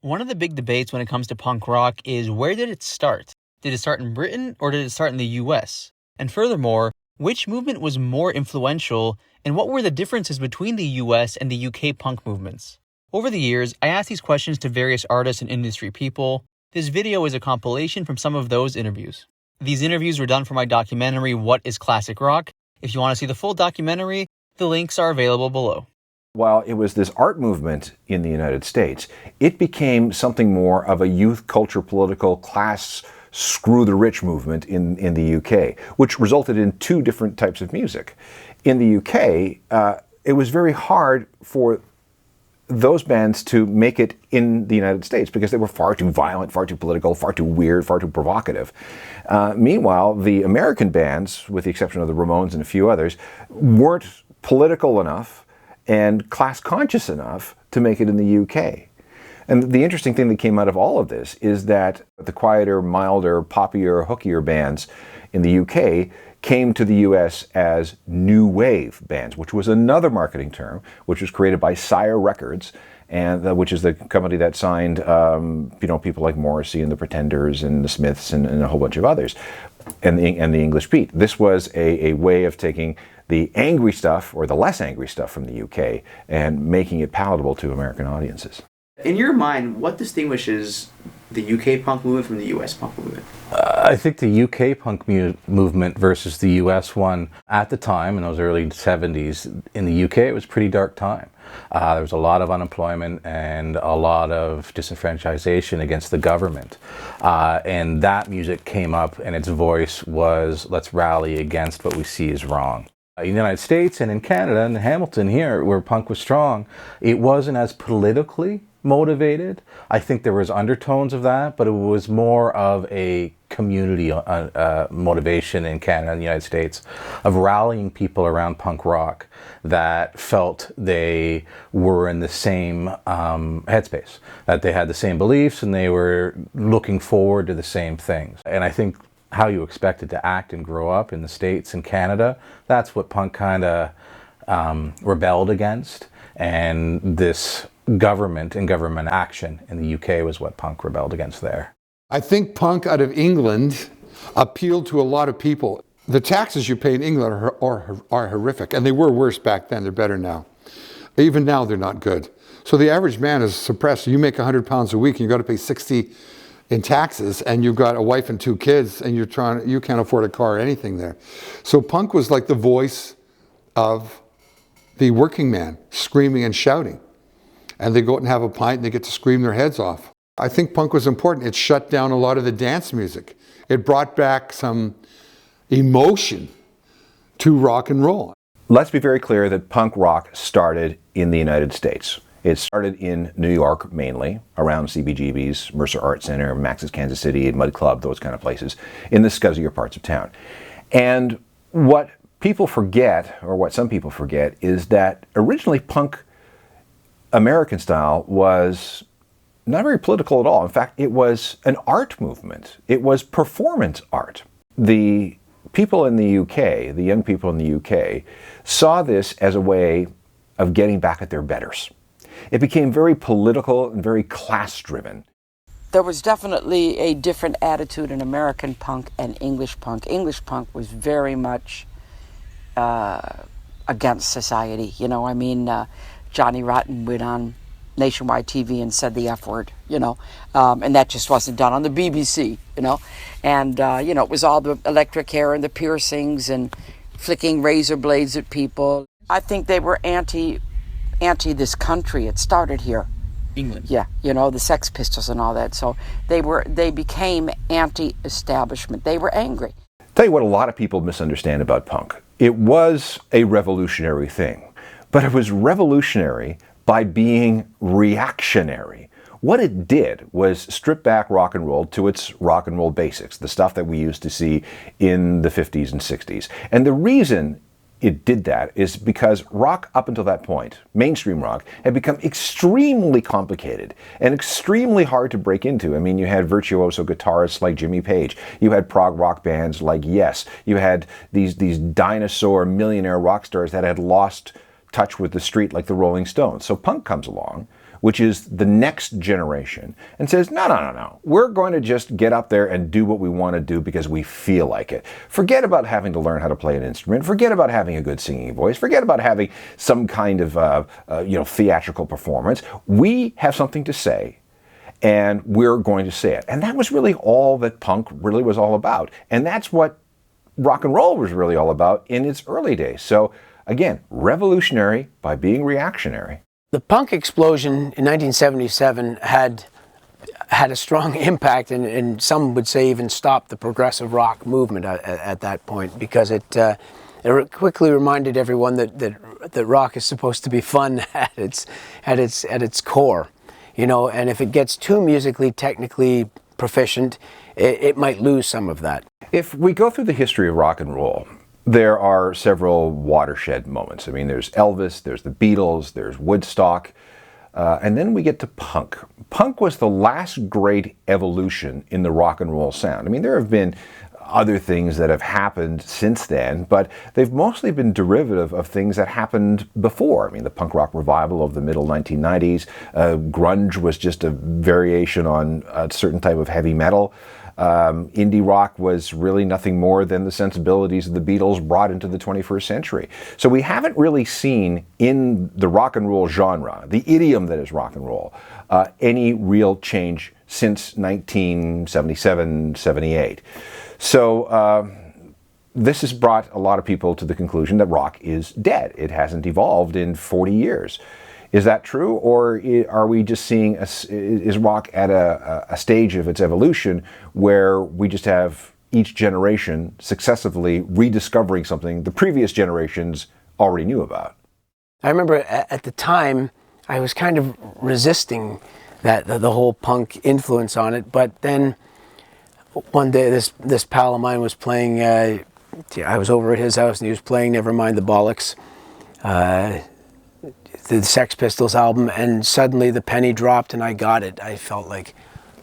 One of the big debates when it comes to punk rock is where did it start? Did it start in Britain or did it start in the US? And furthermore, which movement was more influential and what were the differences between the US and the UK punk movements? Over the years, I asked these questions to various artists and industry people. This video is a compilation from some of those interviews. These interviews were done for my documentary, What is Classic Rock? If you want to see the full documentary, the links are available below. While it was this art movement in the United States, it became something more of a youth culture, political class, screw the rich movement in the UK, which resulted in two different types of music. In the UK, it was very hard for those bands to make it in the United States because they were far too violent, far too political, far too weird, far too provocative. Meanwhile, the American bands, with the exception of the Ramones and a few others, weren't political enough and class conscious enough to make it in the UK. And the interesting thing that came out of all of this is that the quieter, milder, poppier, hookier bands in the UK came to the US as new wave bands, which was another marketing term, which was created by Sire Records, and which is the company that signed people like Morrissey and the Pretenders and the Smiths and a whole bunch of others, and the English Beat. This was a way of taking the angry stuff or the less angry stuff from the UK and making it palatable to American audiences. In your mind, what distinguishes the UK punk movement from the US punk movement? I think the UK punk movement versus the US one at the time, in those early 70s, in the UK, it was a pretty dark time. There was a lot of unemployment and a lot of disenfranchisation against the government. And that music came up and its voice was, let's rally against what we see as wrong. In the United States and in Canada and Hamilton here, where punk was strong, it wasn't as politically motivated. I think there was undertones of that, but it was more of a community motivation in Canada and the United States of rallying people around punk rock that felt they were in the same headspace, that they had the same beliefs and they were looking forward to the same things. And I think how you expected to act and grow up in the States and Canada, that's what punk kind of rebelled against. And this government and government action in the UK was what punk rebelled against there. I think punk out of England appealed to a lot of people. The taxes you pay in England are horrific, and they were worse back then. They're better now. Even now, they're not good. So the average man is suppressed. You make £100 a week, and you've got to pay 60 in taxes, and you've got a wife and two kids, and you can't afford a car or anything there. So punk was like the voice of the working man, screaming and shouting. And they go out and have a pint, and they get to scream their heads off. I think punk was important. It shut down a lot of the dance music. It brought back some emotion to rock and roll. Let's be very clear that punk rock started in the United States. It started in New York mainly, around CBGB's, Mercer Art Center, Max's Kansas City, Mud Club, those kind of places, in the scuzzier parts of town. And what people forget, or what some people forget, is that originally punk American style was not very political at all. In fact, it was an art movement. It was performance art. The people in the UK, the young people in the UK, saw this as a way of getting back at their betters. It became very political and very class-driven. There was definitely a different attitude in American punk and English punk. English punk was very much against society. Johnny Rotten went on nationwide TV and said the F word, and that just wasn't done on the BBC, and, it was all the electric hair and the piercings and flicking razor blades at people. I think they were anti this country. It started here. England. Yeah, the Sex Pistols and all that. So they became anti-establishment. They were angry. Tell you what a lot of people misunderstand about punk. It was a revolutionary thing, but it was revolutionary by being reactionary. What it did was strip back rock and roll to its rock and roll basics, the stuff that we used to see in the 50s and 60s. And the reason it did that is because rock up until that point, mainstream rock, had become extremely complicated and extremely hard to break into. I mean, you had virtuoso guitarists like Jimmy Page. You had prog rock bands like Yes. You had these dinosaur millionaire rock stars that had lost touch with the street like the Rolling Stones. So punk comes along which is the next generation, and says, no. We're going to just get up there and do what we want to do because we feel like it. Forget about having to learn how to play an instrument. Forget about having a good singing voice. Forget about having some kind of theatrical performance. We have something to say, and we're going to say it. And that was really all that punk really was all about. And that's what rock and roll was really all about in its early days. So again, revolutionary by being reactionary. The punk explosion in 1977 had a strong impact, and some would say even stopped the progressive rock movement at that point, because it quickly reminded everyone that rock is supposed to be fun at its core, and if it gets too musically, technically proficient, it might lose some of that. If we go through the history of rock and roll, there are several watershed moments. I mean, there's Elvis, there's the Beatles, there's Woodstock, and then we get to punk. Punk was the last great evolution in the rock and roll sound. I mean, there have been other things that have happened since then, but they've mostly been derivative of things that happened before. I mean, the punk rock revival of the middle 1990s, grunge was just a variation on a certain type of heavy metal. Indie rock was really nothing more than the sensibilities of the Beatles brought into the 21st century. So we haven't really seen in the rock and roll genre, the idiom that is rock and roll, any real change since 1977, 78. So this has brought a lot of people to the conclusion that rock is dead. It hasn't evolved in 40 years. Is that true, or are we just seeing, is rock at a stage of its evolution where we just have each generation successively rediscovering something the previous generations already knew about? I remember at the time I was kind of resisting the whole punk influence on it, but then one day this pal of mine was playing, I was over at his house and he was playing Nevermind the Bollocks, the Sex Pistols album, and suddenly the penny dropped and I got it. I felt like,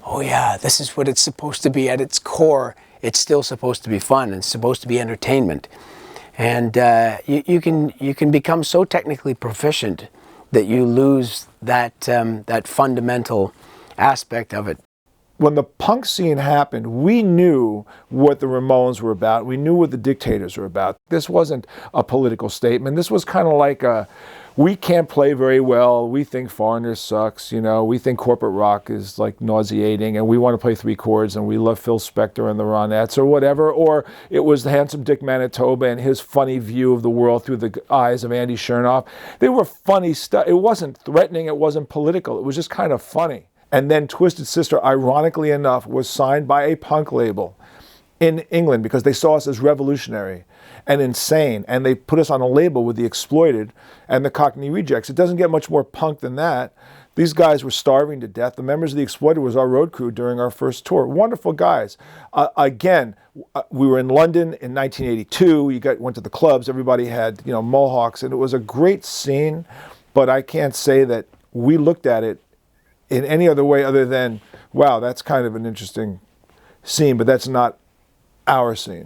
oh yeah, this is what it's supposed to be at its core. It's still supposed to be fun. It's supposed to be entertainment. And you can become so technically proficient that you lose that fundamental aspect of it. When the punk scene happened, we knew what the Ramones were about. We knew what the Dictators were about. This wasn't a political statement. This was kind of like we can't play very well. We think Foreigners sucks. We think corporate rock is like nauseating, and we want to play three chords, and we love Phil Spector and the Ronettes or whatever. Or it was the Handsome Dick Manitoba and his funny view of the world through the eyes of Andy Chernoff. They were funny stuff. It wasn't threatening. It wasn't political. It was just kind of funny. And then Twisted Sister, ironically enough, was signed by a punk label in England because they saw us as revolutionary and insane. And they put us on a label with the Exploited and the Cockney Rejects. It doesn't get much more punk than that. These guys were starving to death. The members of the Exploited was our road crew during our first tour. Wonderful guys. We were in London in 1982. Went to the clubs. Everybody had mohawks. And it was a great scene. But I can't say that we looked at it in any other way other than, wow, that's kind of an interesting scene, but that's not our scene.